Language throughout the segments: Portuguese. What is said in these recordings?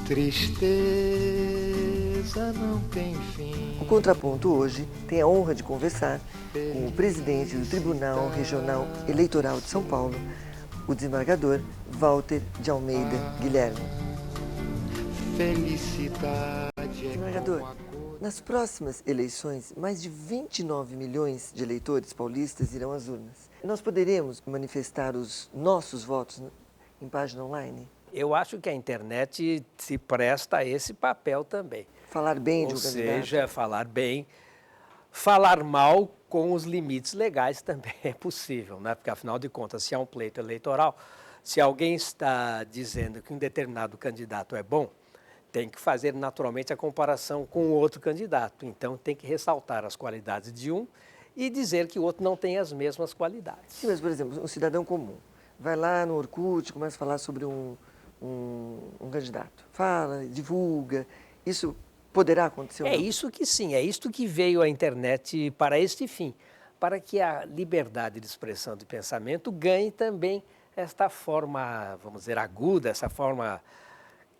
Tristeza não tem fim. O Contraponto hoje tem a honra de conversar com o presidente do Tribunal Regional Eleitoral de São Paulo, o desembargador Walter de Almeida Guilherme. Felicidade. Desembargador, nas próximas eleições, mais de 29 milhões de eleitores paulistas irão às urnas. Nós poderemos manifestar os nossos votos em página online? Eu acho que a internet se presta a esse papel também. Falar bem de um Ou candidato? seja, falar bem, falar mal com os limites legais também é possível, né? Porque, afinal de contas, se há um pleito eleitoral, se alguém está dizendo que um determinado candidato é bom, tem que fazer naturalmente a comparação com o outro candidato. Então, tem que ressaltar as qualidades de um e dizer que o outro não tem as mesmas qualidades. Sim, mas, por exemplo, um cidadão comum vai lá no Orkut, começa a falar sobre um candidato. Fala, divulga. Isso poderá acontecer ou não? É isso que sim, é isto que veio a internet para este fim, para que a liberdade de expressão de pensamento ganhe também esta forma, vamos dizer, aguda, essa forma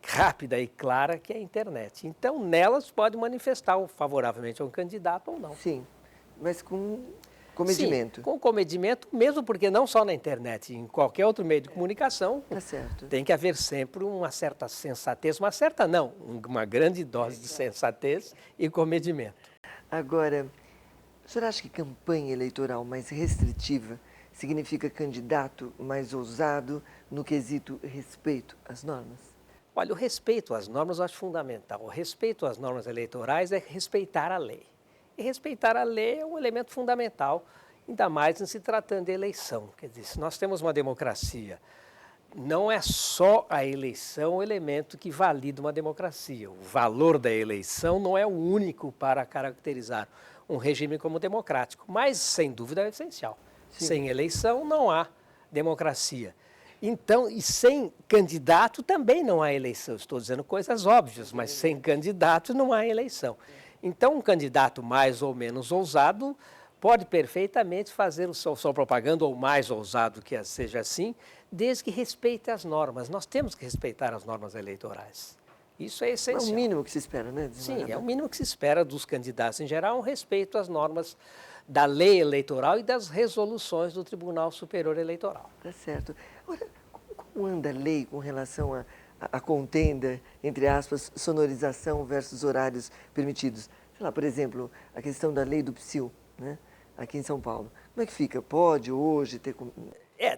rápida e clara que é a internet. Então, nelas pode manifestar favoravelmente a um candidato ou não. Sim, mas com comedimento. Sim, com comedimento, mesmo porque não só na internet, em qualquer outro meio de comunicação, Tá certo. tem que haver sempre uma certa sensatez, uma certa não, uma grande dose de sensatez e comedimento. Agora, o senhor acha que campanha eleitoral mais restritiva significa candidato mais ousado no quesito respeito às normas? Olha, o respeito às normas eu acho fundamental. O respeito às normas eleitorais é respeitar a lei. E respeitar a lei é um elemento fundamental, ainda mais em se tratando de eleição. Quer dizer, se nós temos uma democracia, não é só a eleição o elemento que valida uma democracia. O valor da eleição não é o único para caracterizar um regime como democrático, mas, sem dúvida, é essencial. Sim. Sem eleição não há democracia. Então, e sem candidato também não há eleição. Estou dizendo coisas óbvias, mas sem candidato não há eleição. Então, um candidato mais ou menos ousado pode perfeitamente fazer sua propaganda, ou mais ousado que seja assim, desde que respeite as normas. Nós temos que respeitar as normas eleitorais. Isso é essencial. É o mínimo que se espera, né? Sim, é o mínimo que se espera dos candidatos em geral, um respeito às normas da lei eleitoral e das resoluções do Tribunal Superior Eleitoral. Tá certo. Agora, como anda a lei com relação à contenda, entre aspas, sonorização versus horários permitidos? Sei lá, por exemplo, a questão da lei do PSIL, né? Aqui em São Paulo. Como é que fica? Pode hoje ter...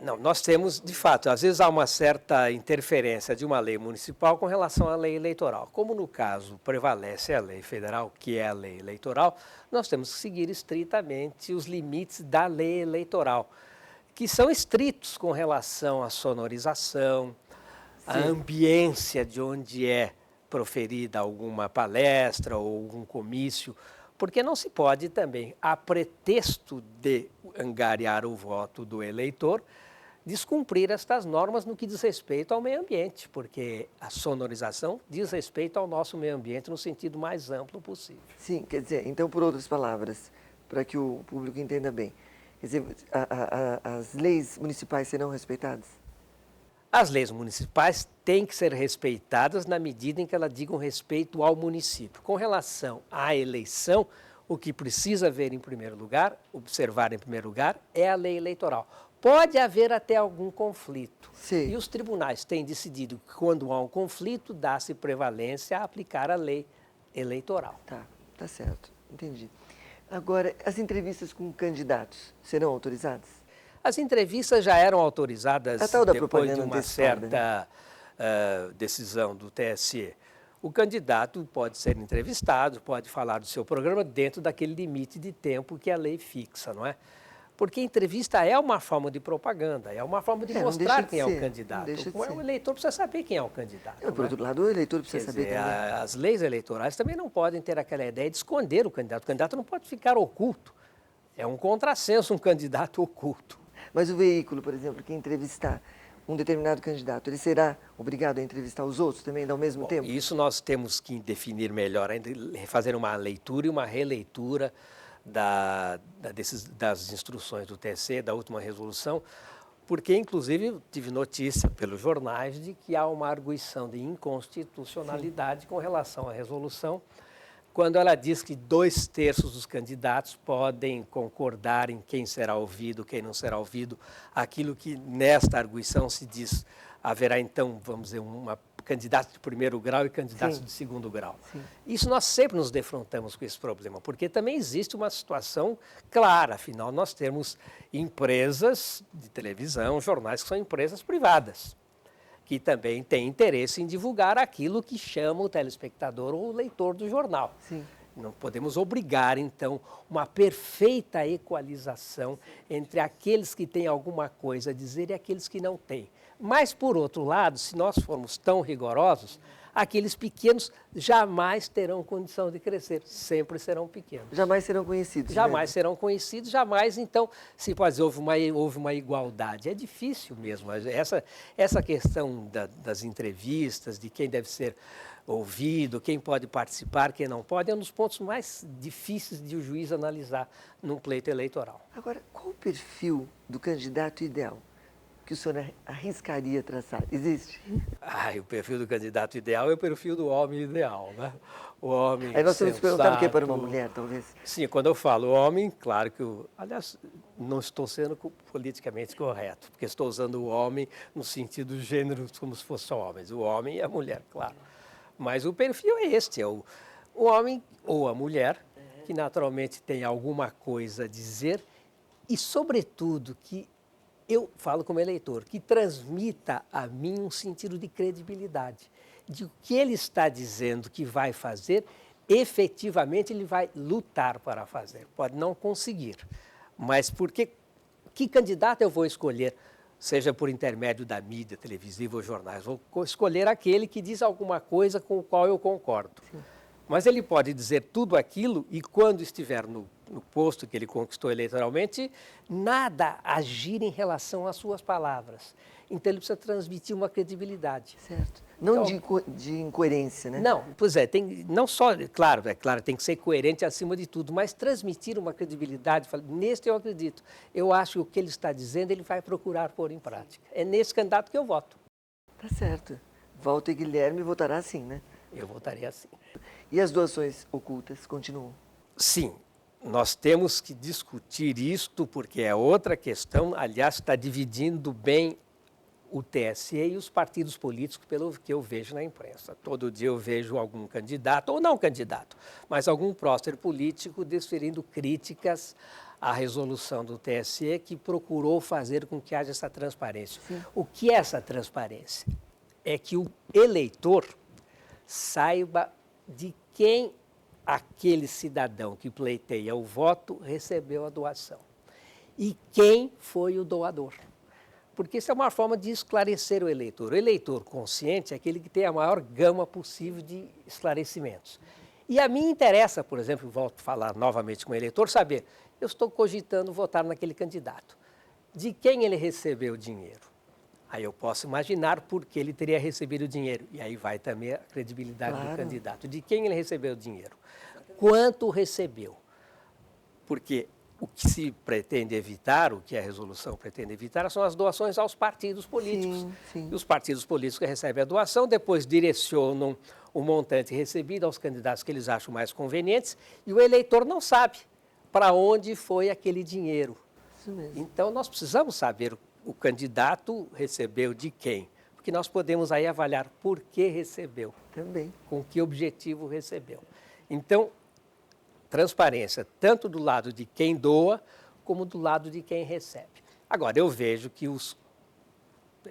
Não, nós temos, de fato, às vezes há uma certa interferência de uma lei municipal com relação à lei eleitoral. Como no caso prevalece a lei federal, que é a lei eleitoral, nós temos que seguir estritamente os limites da lei eleitoral, que são estritos com relação à sonorização, à ambiência de onde é proferida alguma palestra ou algum comício, porque não se pode também, a pretexto de angariar o voto do eleitor, descumprir estas normas no que diz respeito ao meio ambiente, porque a sonorização diz respeito ao nosso meio ambiente no sentido mais amplo possível. Sim, quer dizer, então, por outras palavras, para que o público entenda bem, quer dizer, as leis municipais serão respeitadas? As leis municipais têm que ser respeitadas na medida em que elas digam respeito ao município. Com relação à eleição, o que precisa ver em primeiro lugar, observar em primeiro lugar, é a lei eleitoral. Pode haver até algum conflito. Sim. E os tribunais têm decidido que quando há um conflito, dá-se prevalência a aplicar a lei eleitoral. Tá certo, entendi. Agora, as entrevistas com candidatos serão autorizadas? As entrevistas já eram autorizadas depois de uma certa decisão do TSE. O candidato pode ser entrevistado, pode falar do seu programa dentro daquele limite de tempo que a lei fixa, não é? Porque entrevista é uma forma de propaganda, é uma forma de mostrar quem é o candidato. O eleitor precisa saber quem é o candidato. Por outro lado, o eleitor precisa saber também. As leis eleitorais também não podem ter aquela ideia de esconder o candidato. O candidato não pode ficar oculto. É um contrassenso um candidato oculto. Mas o veículo, por exemplo, que entrevistar um determinado candidato, ele será obrigado a entrevistar os outros também ao mesmo tempo? Isso nós temos que definir melhor, fazer uma leitura e uma releitura das instruções do TSE, da última resolução, porque inclusive eu tive notícia pelos jornais de que há uma arguição de inconstitucionalidade com relação à resolução, quando ela diz que 2/3 dos candidatos podem concordar em quem será ouvido, quem não será ouvido, aquilo que nesta arguição se diz, haverá então, vamos dizer, uma candidato de primeiro grau e candidatos Sim. de segundo grau. Sim. Isso nós sempre nos defrontamos com esse problema, porque também existe uma situação clara, afinal nós temos empresas de televisão, jornais que são empresas privadas, que também têm interesse em divulgar aquilo que chama o telespectador ou o leitor do jornal. Sim. Não podemos obrigar, então, uma perfeita equalização entre aqueles que têm alguma coisa a dizer e aqueles que não têm. Mas, por outro lado, se nós formos tão rigorosos, aqueles pequenos jamais terão condição de crescer, sempre serão pequenos. Jamais serão conhecidos. Jamais né? serão conhecidos, jamais, então, se pode dizer, houve uma igualdade. É difícil mesmo. Essa questão das entrevistas, de quem deve ser ouvido, quem pode participar, quem não pode, é um dos pontos mais difíceis de o juiz analisar num pleito eleitoral. Agora, qual o perfil do candidato ideal que o senhor arriscaria traçar? Existe? O perfil do candidato ideal é o perfil do homem ideal, né? O homem Aí nós temos que perguntar o que para uma sensato. mulher, talvez. Sim, quando eu falo homem, claro que aliás, não estou sendo politicamente correto, porque estou usando o homem no sentido do gênero como se fossem homens. O homem e a mulher, claro. Mas o perfil é este, é o homem ou a mulher, que naturalmente tem alguma coisa a dizer e, sobretudo, que eu falo como eleitor, que transmita a mim um sentido de credibilidade, de o que ele está dizendo que vai fazer, efetivamente ele vai lutar para fazer. Pode não conseguir, mas porque que candidato eu vou escolher, seja por intermédio da mídia televisiva ou jornais, vou escolher aquele que diz alguma coisa com o qual eu concordo. Sim. Mas ele pode dizer tudo aquilo e quando estiver no posto que ele conquistou eleitoralmente, nada agir em relação às suas palavras. Então ele precisa transmitir uma credibilidade. Certo. Não então, de incoerência, né? Não, pois é, não só, claro, tem que ser coerente acima de tudo, mas transmitir uma credibilidade, neste eu acredito, eu acho que o que ele está dizendo ele vai procurar pôr em prática. É nesse candidato que eu voto. Tá certo. Walter Guilherme votará assim, né? Eu votaria assim. E as doações ocultas continuam? Sim, nós temos que discutir isto porque é outra questão, aliás, está dividindo bem o TSE e os partidos políticos, pelo que eu vejo na imprensa. Todo dia eu vejo algum candidato, ou não candidato, mas algum prócer político desferindo críticas à resolução do TSE que procurou fazer com que haja essa transparência. Sim. O que é essa transparência? É que o eleitor saiba de quem aquele cidadão que pleiteia o voto recebeu a doação e quem foi o doador. Porque isso é uma forma de esclarecer o eleitor. O eleitor consciente é aquele que tem a maior gama possível de esclarecimentos. E a mim interessa, por exemplo, volto a falar novamente com o eleitor, saber, eu estou cogitando votar naquele candidato. De quem ele recebeu o dinheiro? Aí eu posso imaginar por que ele teria recebido o dinheiro. E aí vai também a credibilidade do candidato. De quem ele recebeu o dinheiro? Quanto recebeu? Porque o que se pretende evitar, o que a resolução pretende evitar, são as doações aos partidos políticos. Sim, sim. E os partidos políticos que recebem a doação, depois direcionam o montante recebido aos candidatos que eles acham mais convenientes, e o eleitor não sabe para onde foi aquele dinheiro. Isso mesmo. Então, nós precisamos saber o candidato recebeu de quem, porque nós podemos aí avaliar por que recebeu. Também. Com que objetivo recebeu. Então, transparência, tanto do lado de quem doa, como do lado de quem recebe. Agora, eu vejo que os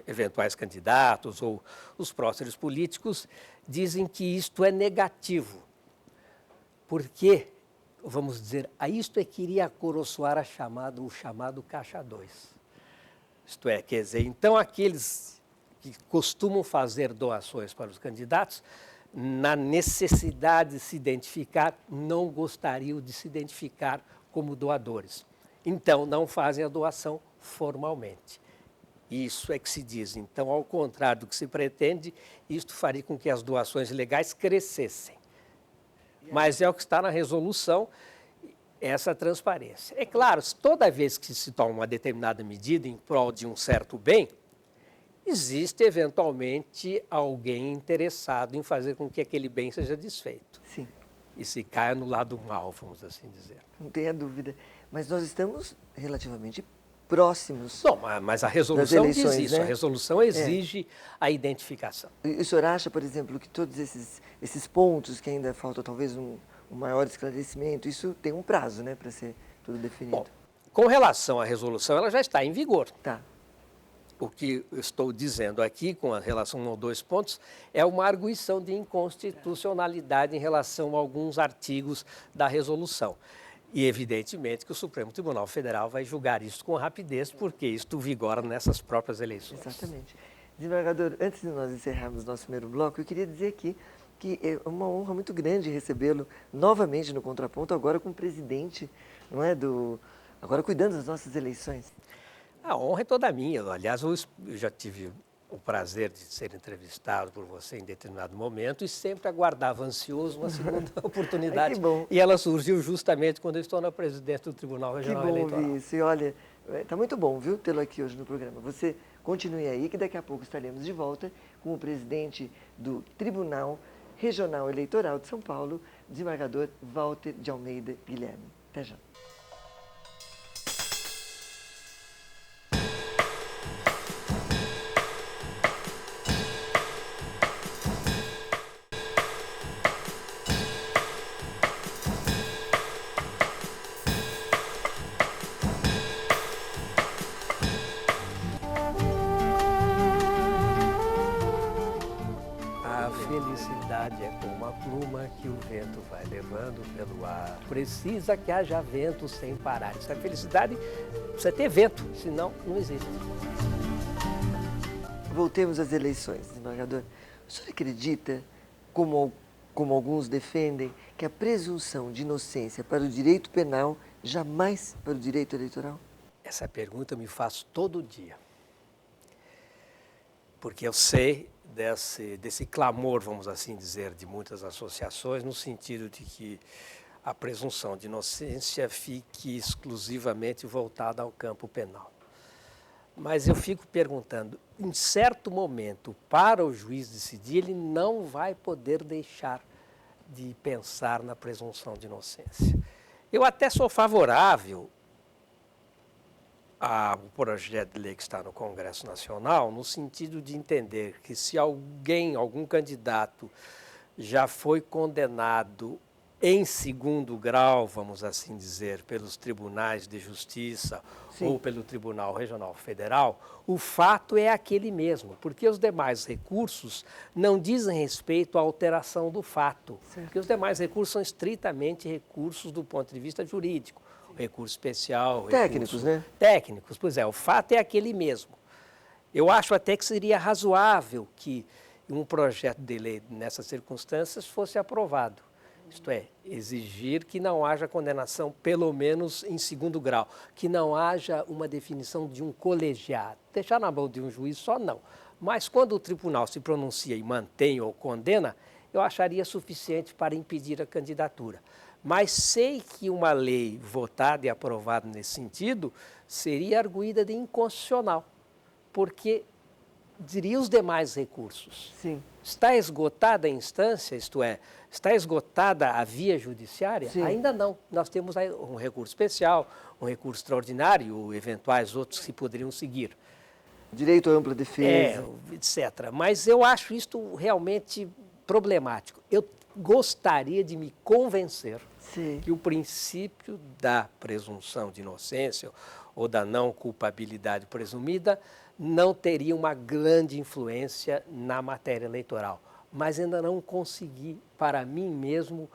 eventuais candidatos ou os próceres políticos dizem que isto é negativo, porque, vamos dizer, a isto é que iria coroçoar o chamado caixa 2. Isto é, quer dizer, então aqueles que costumam fazer doações para os candidatos, na necessidade de se identificar, não gostariam de se identificar como doadores. Então, não fazem a doação formalmente. Isso é que se diz. Então, ao contrário do que se pretende, isto faria com que as doações legais crescessem. Mas é o que está na resolução essa transparência. É claro, toda vez que se toma uma determinada medida em prol de um certo bem, existe eventualmente alguém interessado em fazer com que aquele bem seja desfeito. Sim, E se caia no lado mal, vamos assim dizer. não tenha dúvida. Mas nós estamos relativamente próximos. Não, mas a resolução diz eleições, isso. né? A resolução exige a identificação. E o senhor acha, por exemplo, que todos esses pontos que ainda falta talvez um maior esclarecimento, isso tem um prazo, né, para ser tudo definido? Bom, com relação à resolução, ela já está em vigor. Tá. O que eu estou dizendo aqui, com relação a 1 ou 2 pontos, é uma arguição de inconstitucionalidade em relação a alguns artigos da resolução. E, evidentemente, que o Supremo Tribunal Federal vai julgar isso com rapidez, porque isto vigora nessas próprias eleições. Exatamente. Desembargador, antes de nós encerrarmos nosso primeiro bloco, eu queria dizer aqui que é uma honra muito grande recebê-lo novamente no Contraponto, agora como presidente, não é, agora cuidando das nossas eleições. A honra é toda minha. Aliás, eu já tive o prazer de ser entrevistado por você em determinado momento e sempre aguardava ansioso uma segunda oportunidade. Ai, que bom. E ela surgiu justamente quando eu estou na presidência do Tribunal Regional Que bom Eleitoral. ouvir isso. E olha, está muito bom, viu, tê-lo aqui hoje no programa. Você continue aí, que daqui a pouco estaremos de volta com o presidente do Tribunal Regional Eleitoral de São Paulo, desembargador Walter de Almeida Guilherme. Até já. A felicidade é como a pluma que o vento vai levando pelo ar. Precisa que haja vento sem parar. Essa felicidade precisa ter vento, senão não existe. Voltemos às eleições, desembargador. O senhor acredita, como alguns defendem, que a presunção de inocência para o direito penal jamais para o direito eleitoral? Essa pergunta eu me faço todo dia. Porque eu sei desse clamor, vamos assim dizer, de muitas associações, no sentido de que a presunção de inocência fique exclusivamente voltada ao campo penal. Mas eu fico perguntando, em certo momento, para o juiz decidir, ele não vai poder deixar de pensar na presunção de inocência. Eu até sou favorável ao projeto de lei que está no Congresso Nacional, no sentido de entender que se algum candidato já foi condenado em segundo grau, vamos assim dizer, pelos tribunais de justiça Sim. ou pelo Tribunal Regional Federal, o fato é aquele mesmo, porque os demais recursos não dizem respeito à alteração do fato, Certo. porque os demais recursos são estritamente recursos do ponto de vista jurídico, recurso especial, Técnicos, né? Técnicos, pois é, o fato é aquele mesmo. Eu acho até que seria razoável que um projeto de lei nessas circunstâncias fosse aprovado. Isto é, exigir que não haja condenação, pelo menos em segundo grau, que não haja uma definição de um colegiado. Deixar na mão de um juiz só não. Mas quando o tribunal se pronuncia e mantém ou condena, eu acharia suficiente para impedir a candidatura. Mas sei que uma lei votada e aprovada nesse sentido seria arguída de inconstitucional, porque diria os demais recursos. Sim. Está esgotada a instância, isto é, está esgotada a via judiciária? Sim. Ainda não. Nós temos aí um recurso especial, um recurso extraordinário, eventuais outros que poderiam seguir. Direito à ampla defesa. Etc. Mas eu acho isto realmente problemático. Eu gostaria de me convencer Sim. que o princípio da presunção de inocência ou da não culpabilidade presumida não teria uma grande influência na matéria eleitoral. Mas ainda não consegui, para mim mesmo...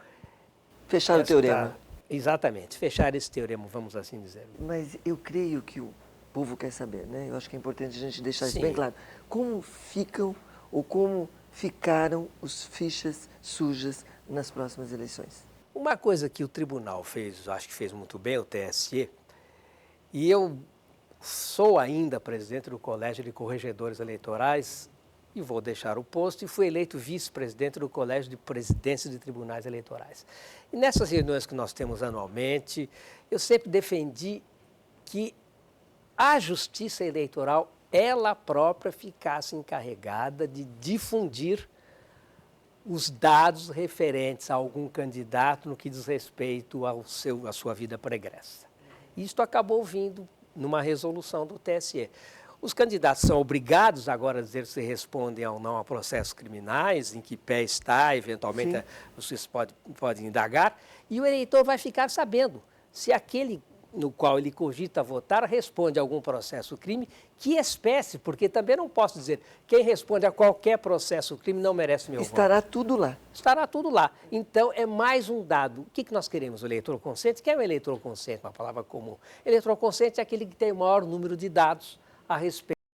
Fechar o teorema. Exatamente, fechar esse teorema, vamos assim dizer. Mas eu creio que o povo quer saber, né? Eu acho que é importante a gente deixar isso Sim. bem claro. Como ficam ou como ficaram os fichas sujas nas próximas eleições? Uma coisa que o tribunal fez, acho que fez muito bem, o TSE, e eu sou ainda presidente do Colégio de Corregedores Eleitorais e vou deixar o posto, e fui eleito vice-presidente do Colégio de Presidentes de Tribunais Eleitorais. E nessas reuniões que nós temos anualmente, eu sempre defendi que a Justiça Eleitoral, ela própria, ficasse encarregada de difundir os dados referentes a algum candidato no que diz respeito à sua vida pregressa. Isto acabou vindo numa resolução do TSE. Os candidatos são obrigados agora a dizer se respondem ou não a processos criminais, em que pé está, eventualmente vocês podem indagar, e o eleitor vai ficar sabendo se aquele no qual ele cogita votar responde a algum processo crime, que espécie, porque também não posso dizer quem responde a qualquer processo crime não merece meu voto. Estará tudo lá. Estará tudo lá. Então, é mais um dado. O que nós queremos? O eleitor consciente? O que é o eleitor consciente? Uma palavra comum. Eleitor consciente é aquele que tem o maior número de dados a respeito